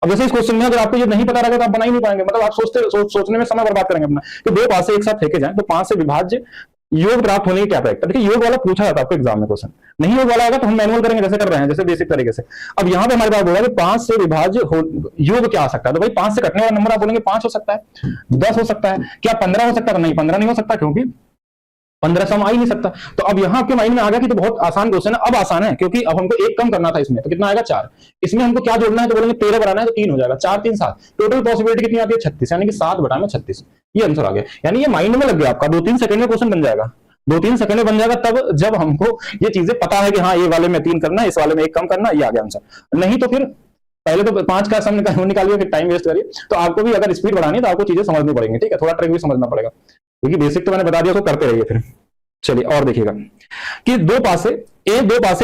अब जैसे इस क्वेश्चन में अगर आपको ये नहीं पता रहेगा तो आप बना ही नहीं पाएंगे, मतलब आप सोचने में समय बर्बाद करेंगे अपना कि दो पास से एक साथ फेंके जाए तो 5 से विभाज्य योग प्राप्त होने की क्या प्रक्रिया। देखिए योग वाला पूछा जाता है आपको एग्जाम में क्वेश्चन, नहीं योग वाला आएगा तो हम मैनुअल करेंगे जैसे कर रहे हैं, जैसे बेसिक तरीके से। अब यहाँ पे हमारे पास बोला कि 5 से विभाज्य योग क्या आ सकता है, तो भाई 5 से कटने वाला नंबर आप बोलेंगे 5 हो सकता है, 10 हो सकता है, क्या 15 हो सकता है? नहीं, 15 नहीं हो सकता, क्योंकि 15 सम आ ही नहीं सकता। तो अब यहाँ आपके माइंड में आ गया कि तो बहुत आसान क्वेश्चन है। अब आसान है क्योंकि अब हमको एक कम करना था इसमें, तो कितना आएगा 4। इसमें हमको क्या जोड़ना है, तो बोलेंगे 13 बनाना है तो 3 हो जाएगा, 4 3 7, टोटल पॉसिबिलिटी कितनी आती है 36, यानी कि 7/36 ये आंसर आ गया। यानी ये माइंड में लग गया आपका, 2-3 सेकंड में क्वेश्चन बन जाएगा, 2-3 सेकंड में बन जाएगा तब जब हमको ये चीजें पता है कि हाँ ये वाले में 3 करना है, इस वाले में 1 कम करना, ये आ गया आंसर। नहीं तो फिर पहले तो 5 का सम निकालिए, फिर टाइम वेस्ट करिए। तो आपको भी अगर स्पीड बढ़ानी है तो आपको चीजें समझनी पड़ेंगी, ठीक है, थोड़ा ट्रिक भी समझना पड़ेगा, क्योंकि बेसिक तो मैंने बता दिया, उसको करते रहिए फिर। चलिए और देखिएगा कि दो पासे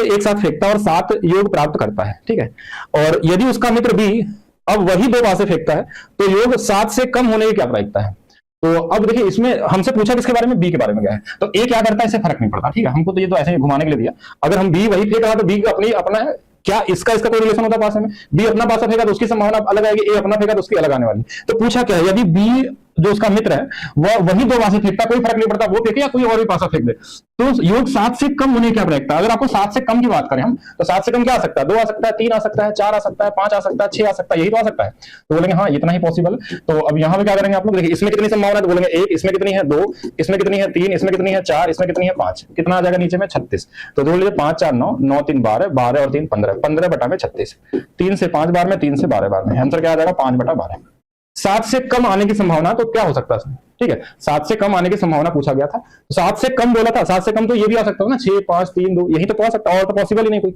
एक साथ फेंकता है और 7 योग प्राप्त करता है, ठीक है, और यदि उसका मित्र बी अब वही 2 पासे फेंकता है तो योग 7 से कम होने की क्या प्रायिकता है। तो अब देखिए इसमें हमसे पूछा किसके बारे में, बी के बारे में गया है, तो ए क्या करता है इससे फर्क नहीं पड़ता, ठीक है, हमको तो ये तो ऐसे ही घुमाने के लिए दिया। अगर हम बी वही फेंक रहा तो बी अपना है, क्या इसका कोई रिलेशन होता है पासे में, बी अपना पासा फेंका तो उसकी संभावना अलग आएगी, ए अपना फेंका तो उसकी अलग आने वाली। तो पूछा क्या है, यदि बी जो उसका मित्र है वह वही 2 पासे फेंकता, कोई फर्क नहीं पड़ता वो फेंके या कोई और भी पासा फेंक दे, तो योग 7 से कम होने की क्या प्रायिकता। अगर आपको 7 से कम की बात करें हम, तो 7 से कम क्या आ सकता है, 2 आ सकता है, 3 आ सकता है, 4 आ सकता है, 5 आ सकता है, 6 आ सकता है, यही तो आ सकता है। तो बोलेंगे हाँ इतना ही पॉसिबल। तो अब यहाँ पे क्या करेंगे आप लोग, देखिए इसमें कितनी संभावना है, तो बोलेंगे 1, इसमें कितनी है 2, इसमें कितनी है 3, इसमें कितनी है 4, इसमें कितनी है 5, कितना आ जाएगा नीचे में 36। तो जोड़ लीजिए 5 4 9, 9 3 12, 12 और 3 15, 15/36, 3 से 5 बार में, 3 से 12 बार में, आंसर क्या आ जाएगा 5/12। 7 से कम आने की संभावना तो क्या हो सकता है, ठीक है, 7 से कम आने की संभावना पूछा गया था, तो 7 से कम बोला था, 7 से कम तो ये भी आ सकता है ना, 6 5 3 2, यही तो पहुंच सकता है, और तो पॉसिबल ही नहीं कोई।